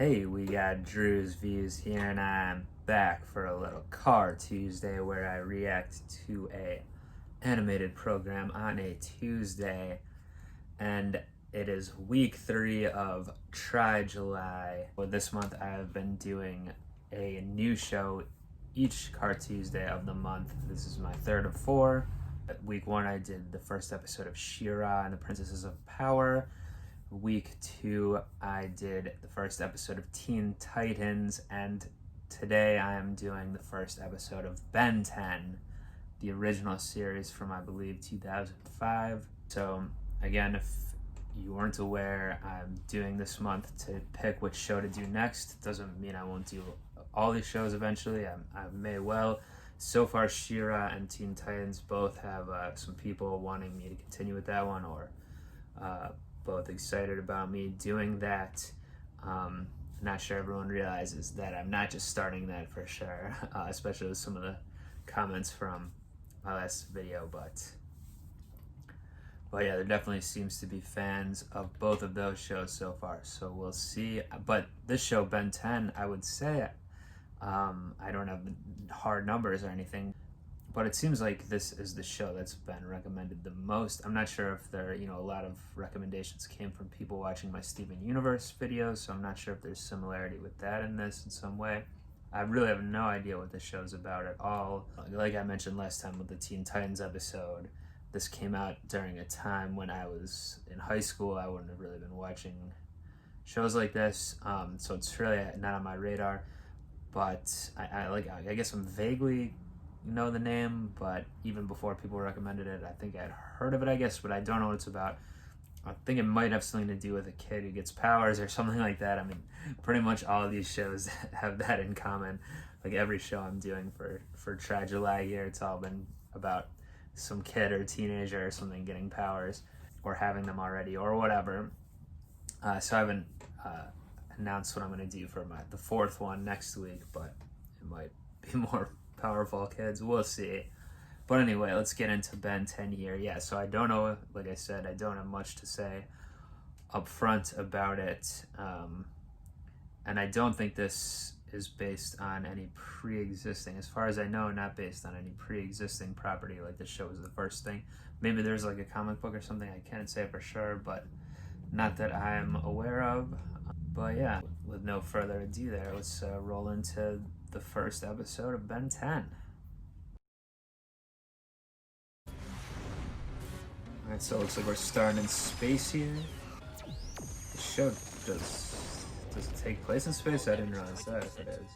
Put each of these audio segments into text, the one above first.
Hey, we got Drewz Views here, and I'm back for a little Car Tuesday where I react to a animated program on a Tuesday, and it is week 3 of Try July. Well, this month I have been doing a new show each Car Tuesday of the month. This is my third of 4. Week 1 I did the first episode of She-Ra and the Princesses of Power. Week 2, I did the first episode of Teen Titans, and today I am doing the first episode of Ben 10, the original series from, I believe, 2005. So, again, if you weren't aware, I'm doing this month to pick which show to do next. Doesn't mean I won't do all these shows eventually. I may well. So far, She-Ra and Teen Titans both have some people wanting me to continue with that one, or both excited about me doing that. Not sure everyone realizes that I'm not just starting that for sure, especially with some of the comments from my last video, but yeah, there definitely seems to be fans of both of those shows so far, so we'll see. But this show, Ben 10, I would say, I don't have hard numbers or anything, but it seems like this is the show that's been recommended the most. I'm not sure if there, a lot of recommendations came from people watching my Steven Universe videos, so I'm not sure if there's similarity with that in this in some way. I really have no idea what this show's about at all. Like I mentioned last time with the Teen Titans episode, this came out during a time when I was in high school. I wouldn't have really been watching shows like this, so it's really not on my radar. But I guess I'm vaguely know the name, but even before people recommended it, I think I'd heard of it, I guess, but I don't know what it's about. I think it might have something to do with a kid who gets powers or something like that. I mean, pretty much all of these shows have that in common. Like every show I'm doing for Try July here, it's all been about some kid or teenager or something getting powers, or having them already, or whatever. So I haven't announced what I'm going to do for the 4th one next week, but it might be more powerful kids, we'll see. But anyway, let's get into Ben 10 here. Yeah, so I don't know, like I said, I don't have much to say up front about it, and I don't think this is based on any pre-existing, as far as I know, not based on any pre-existing property. Like this show was the first thing. Maybe there's like a comic book or something, I can't say for sure, but not that I'm aware of. But yeah, with no further ado there, let's roll into the first episode of Ben 10. Alright, so it looks like we're starting in space here. The show does it take place in space? I didn't realize that, if it is.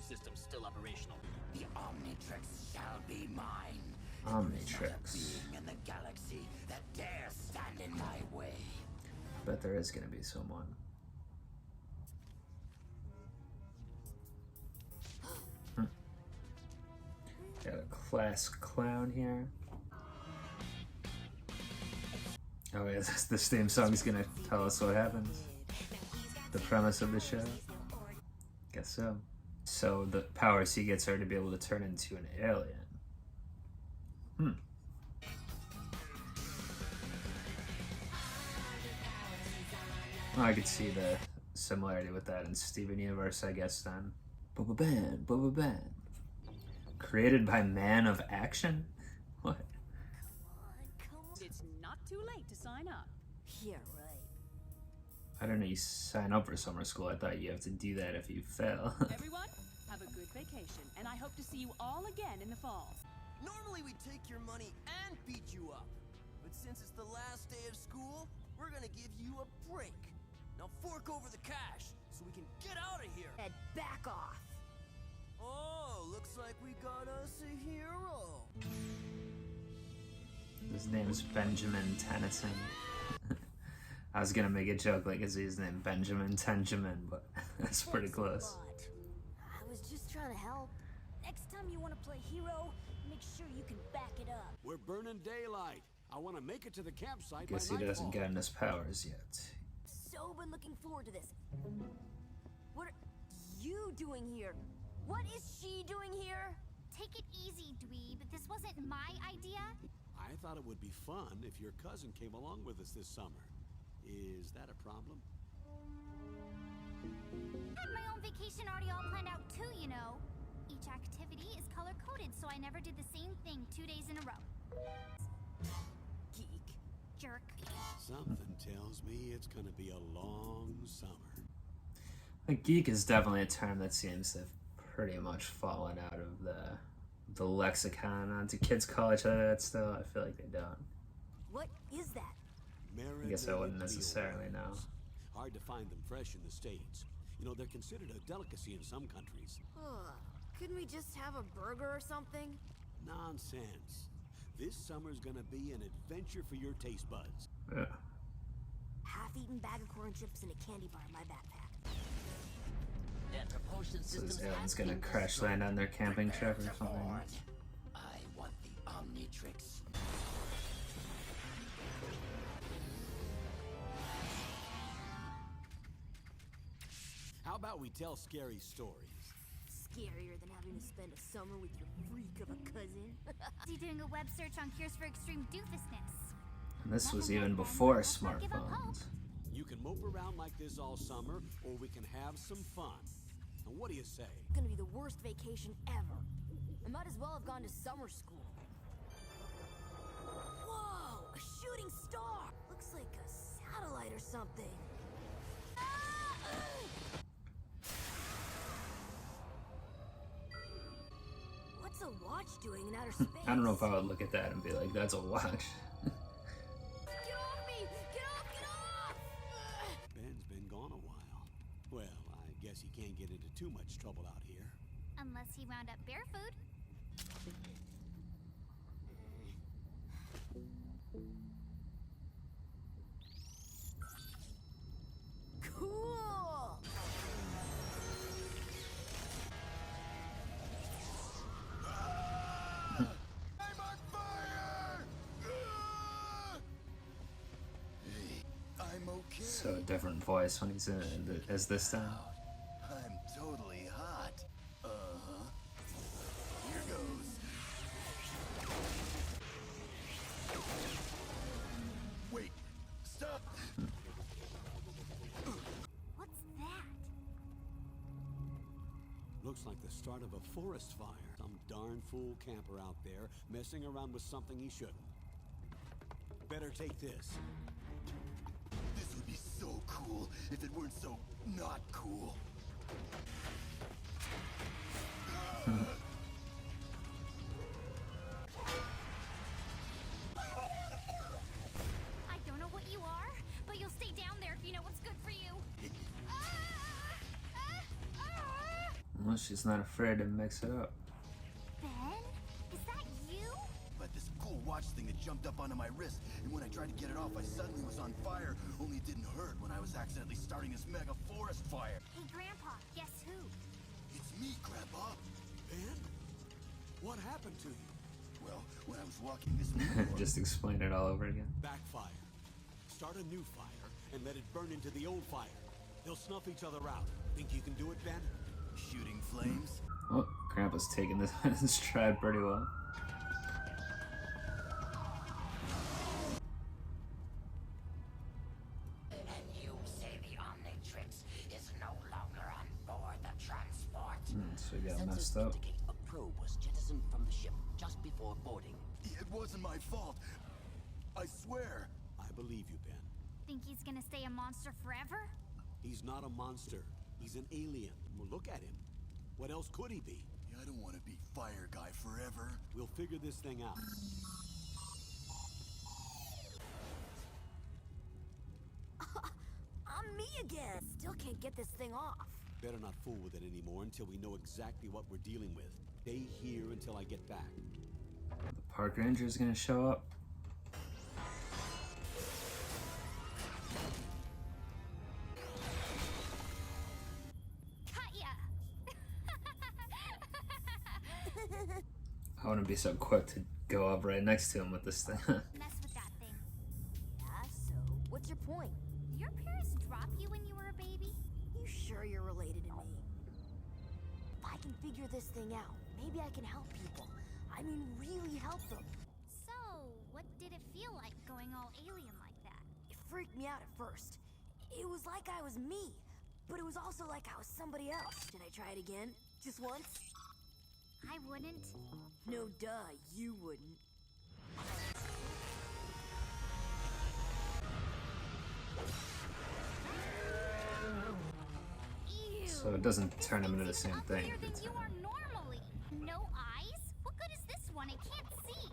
System's still operational. The Omnitrix shall be mine. Omnitrix. Being in the galaxy that dare stand in my way. I bet there is gonna be someone. Got a class clown here. Oh yeah, this theme song's gonna tell us what happens. The premise of the show. Guess so. So the powers he gets are to be able to turn into an alien. Well, I could see the similarity with that in Steven Universe, I guess then. Bubba Ben, Bubba Ben. Created by Man of Action? What? Come on. It's not too late to sign up. Yeah, right. I don't know, you sign up for summer school. I thought you have to do that if you fail. Everyone, have a good vacation, and I hope to see you all again in the fall. Normally we'd take your money and beat you up. But since it's the last day of school, we're gonna give you a break. Now fork over the cash so we can get out of here. Ed, back off. Oh, looks like we got us a hero. His name is Benjamin Tennyson. I was gonna make a joke like, is his name Benjamin Tenjamin, but that's pretty close. I was just trying to help. Next time you want to play hero, make sure you can back it up. We're burning daylight. I want to make it to the campsite. Guess he doesn't get his powers yet. So been looking forward to this. What are you doing here? What is she doing here? Take it easy, dweeb. This wasn't my idea. I thought it would be fun if your cousin came along with us this summer. Is that a problem? I had my own vacation already all planned out too, you know. Each activity is color-coded, so I never did the same thing 2 days in a row. Geek. Jerk. Something tells me it's gonna be a long summer. A geek is definitely a term that seems to have pretty much fallen out of the lexicon onto kids call each other that still. I feel like they don't. What is that? I guess I wouldn't necessarily know. Hard to find them fresh in the States. You know, they're considered a delicacy in some countries. Couldn't we just have a burger or something? Nonsense. This summer's gonna be an adventure for your taste buds. Yeah. Half-eaten bag of corn chips and a candy bar in my backpack. Their propulsion So systems this alien's have gonna been crash land on their camping trip or Prepare to something. board. I want the Omnitrix. How about we tell scary stories? Scarier than having to spend a summer with your freak of a cousin. Is he doing a web search on cures for extreme doofusness? And this was even before smartphones. You can mope around like this all summer, or we can have some fun. Now, what do you say? It's gonna be the worst vacation ever. I might as well have gone to summer school. Whoa! A shooting star! Looks like a satellite or something. What's a watch doing in outer space? I don't know if I would look at that and be like, that's a watch. Get off me! Get off! Get off! Ben's been gone a while. Well, I guess he can't get into too much trouble out here. Unless he wound up bear food. Cool! I'm on fire! Hey, I'm okay. So a different voice when he's in it as this time. I'm totally hot. Uh-huh. Here goes. Wait, stop! What's that? Looks like the start of a forest fire. Some darn fool camper out there messing around with something he shouldn't. Better take this. This would be so cool if it weren't so not cool. I don't know what you are, but you'll stay down there if you know what's good for you. Well, she's not afraid to mix it up. Ben? Is that you? But this cool watch thing had jumped up onto my wrist, and when I tried to get it off, I suddenly was on fire. Only it didn't hurt when I was accidentally starting this mega forest fire. Hey, Grandpa, guess who? It's me, Grandpa. Ben? What happened to you? Well, when I was walking this new Just explain it all over again. Backfire. Start a new fire and let it burn into the old fire. They'll snuff each other out. Think you can do it, Ben? shooting flames. Oh, Grandpa's taking this in stride pretty well. And you say the Omnitrix is no longer on board the transport. So we got Sensors messed up. indicate a probe was jettisoned from the ship just before boarding. It wasn't my fault. I swear. I believe you, Ben. Think he's gonna stay a monster forever? He's not a monster. He's an alien. Well, look at him. What else could he be? I don't want to be fire guy forever. We'll figure this thing out. I'm me again. Still can't get this thing off. Better not fool with it anymore until we know exactly what we're dealing with. Stay here until I get back. The park ranger's gonna show up. Cut ya! I wouldn't be so quick to go up right next to him with this thing. Mess with that thing. Yeah, so what's your point? Did your parents drop you when you were a baby? You sure you're related to me? If I can figure this thing out, maybe I can help people. I mean, really help them. So, what did it feel like going all alien like that? It freaked me out at first. It was like I was me, but it was also like I was somebody else. Should I try it again? Just once? I wouldn't. No, duh, you wouldn't. Ew. So it doesn't turn him into the same thing. Uglier than you are normally. No eyes? What good is this one? It can't see.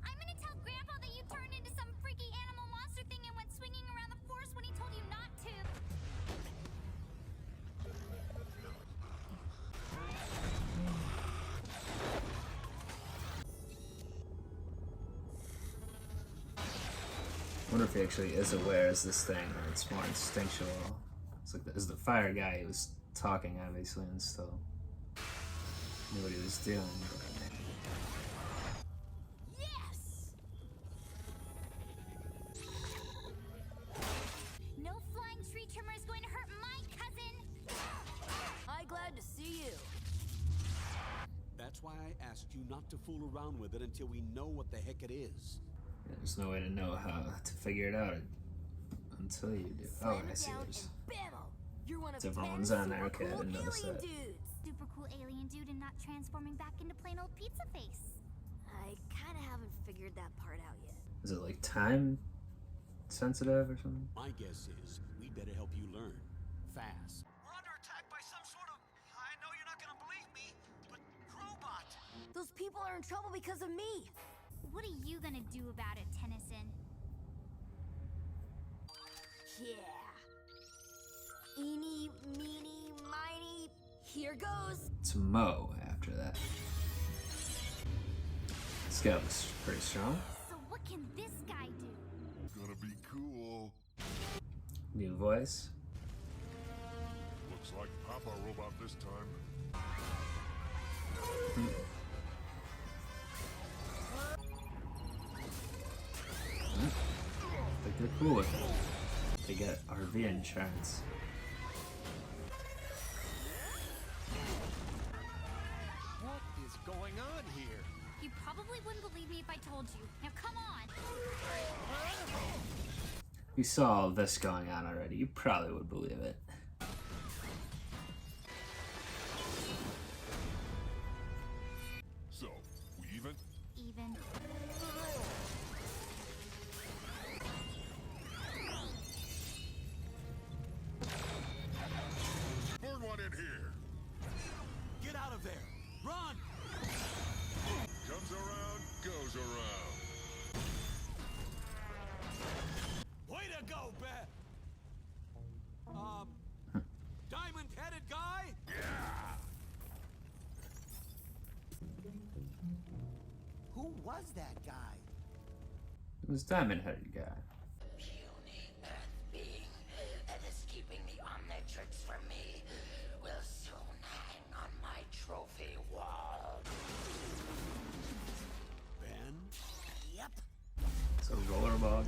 I'm gonna tell Grandpa that you turned into some freaky animal monster thing and went swinging around the forest when he told you not to. I wonder if he actually is aware as this thing, or it's more instinctual. It's like as the fire guy, he was talking obviously and still knew what he was doing. Yes! No flying tree trimmer is going to hurt my cousin. I'm glad to see you. That's why I asked you not to fool around with it until we know what the heck it is. There's no way to know how to figure it out until you do. Oh, Slam I it see. down There's and bammo! You're one of different 10 ones on there. super Okay, I cool didn't notice alien that. dudes. Super cool alien dude and not transforming back into plain old pizza face. I kind of haven't figured that part out yet. Is it like time sensitive or something? My guess is we'd better help you learn. Fast. We're under attack by some sort of, I know you're not gonna believe me, but robot. Those people are in trouble because of me. What are you gonna do about it, Tennyson? Yeah. Eeny, meeny, miny. Here goes. It's Mo after that. This guy looks pretty strong. So what can this guy do? Gonna be cool. New voice. Looks like Papa Robot this time. I think they're cool with it. They get RV insurance. What is going on here? You probably wouldn't believe me if I told you. Now come on. You saw all this going on already. You probably would believe it. So, we even? Even. Burn one in here. Get out of there! Run! Comes around, goes around. Way to go, Ben! Diamond-headed guy? Yeah! Who was that guy? It was Diamond-headed guy. Puny Earth being that is keeping the Omnitrix from me will soon hang on my trophy wall. Ben? Yep. It's a rollerball.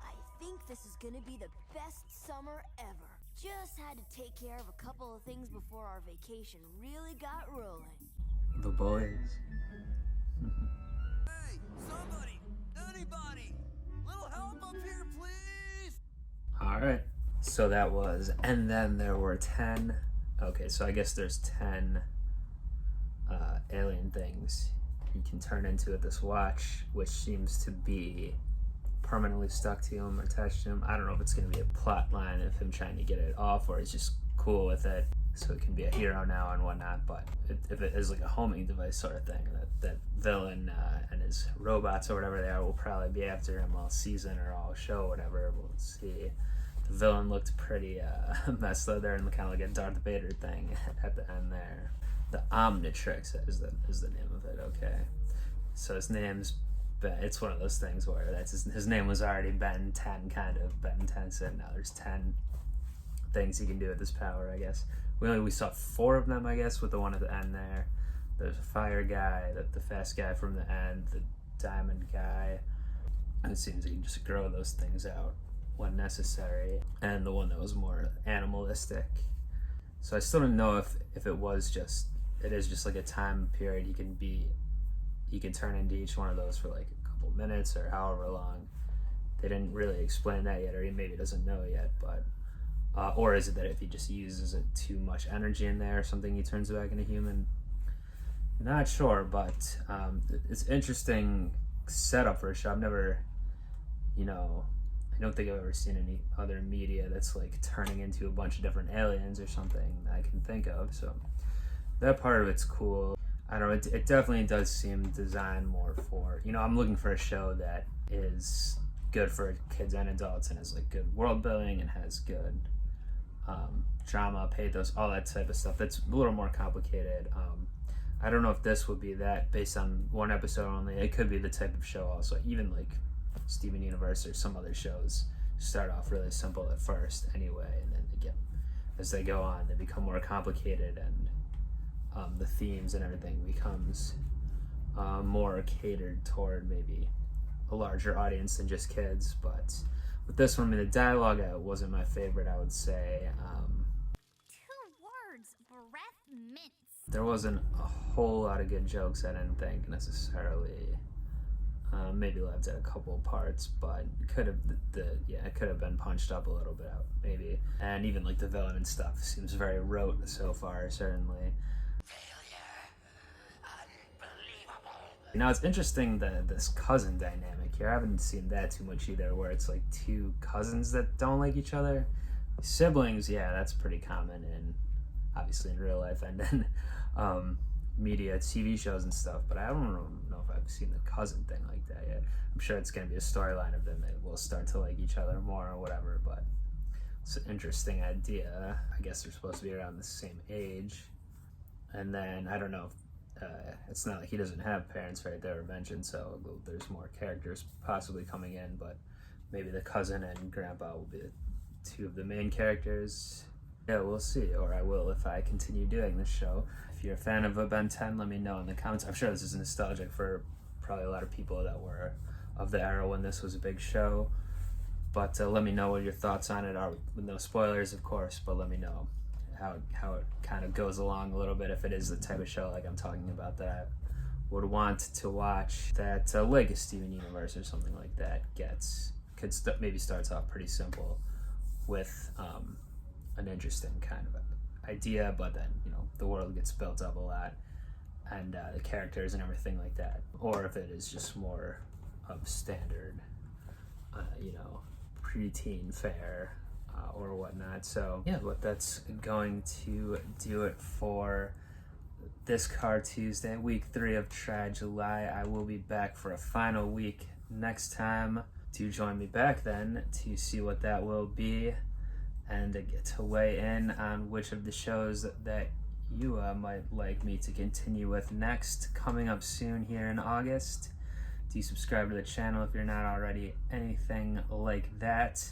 I think this is gonna be the best summer ever. Just had to take care of a couple of things before our vacation really got rolling. The boys. Hey, somebody, anybody, little help up here, please. Alright. So that was, and then there were 10. Okay, so I guess there's 10 alien things you can turn into with this watch, which seems to be permanently stuck to him or attached to him. I don't know if it's going to be a plot line of him trying to get it off or he's just cool with it so it can be a hero now and whatnot, but if it is like a homing device sort of thing, that villain and his robots or whatever they are will probably be after him all season or all show, whatever. We'll see. The villain looked pretty messed up there and kind of like a Darth Vader thing at the end there. The Omnitrix is the name of it, okay. So his name's Ben. It's one of those things where that's his name was already Ben 10, kind of. Ben 10 said now there's 10 things he can do with this power, I guess. We saw 4 of them, I guess, with the one at the end there. There's a fire guy, the fast guy from the end, the diamond guy. And it seems he can just grow those things out when necessary, and the one that was more animalistic. So I still don't know if it is just like a time period he can turn into each one of those for like a couple minutes or however long. They didn't really explain that yet, or he maybe doesn't know yet, but or is it that if he just uses it too much energy in there or something, he turns back into human? Not sure, but it's interesting setup for a show. I've never, I don't think I've ever seen any other media that's like turning into a bunch of different aliens or something that I can think of. So that part of it's cool. I don't know, it definitely does seem designed more for, I'm looking for a show that is good for kids and adults and has like good world building and has good drama, pathos, all that type of stuff. That's a little more complicated. I don't know if this would be that based on one episode only. It could be the type of show also. Even like Steven Universe or some other shows start off really simple at first anyway, and then as they go on, they become more complicated, and the themes and everything becomes more catered toward maybe a larger audience than just kids. But with this one, the dialogue wasn't my favorite, I would say. 2 words, breath mints. There wasn't a whole lot of good jokes, I didn't think, necessarily. Maybe left at a couple parts, but it could have been punched up a little bit out, maybe. And even like the villain and stuff seems very rote so far, certainly. Now it's interesting this cousin dynamic here. I haven't seen that too much either, where it's like 2 cousins that don't like each other. Siblings, yeah, that's pretty common obviously in real life and then media, TV shows and stuff, but I don't know if I've seen the cousin thing like that yet. I'm sure it's going to be a storyline of them that will start to like each other more or whatever, but it's an interesting idea. I guess they're supposed to be around the same age. And then, I don't know, it's not like he doesn't have parents right there mentioned, so there's more characters possibly coming in, but maybe the cousin and grandpa will be 2 of the main characters. Yeah, we'll see, or I will if I continue doing this show. If you're a fan of Ben 10, let me know in the comments. I'm sure this is nostalgic for probably a lot of people that were of the era when this was a big show. But let me know what your thoughts on it are, with no spoilers, of course, but let me know how it kind of goes along a little bit, if it is the type of show like I'm talking about that I would want to watch, that like a Steven Universe or something like that maybe starts off pretty simple with an interesting kind of idea, but then the world gets built up a lot and the characters and everything like that, or if it is just more of standard preteen fare or whatnot. So yeah, but that's going to do it for this Car Tuesday, week 3 of Try July. I will be back for a final week next time. Do join me back then to see what that will be and to get to weigh in on which of the shows that you might like me to continue with next, coming up soon here in August. Do subscribe to the channel if you're not already, anything like that.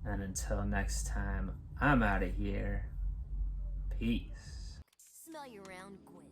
And until next time, I'm out of here. Peace. Smell you around, Gwen.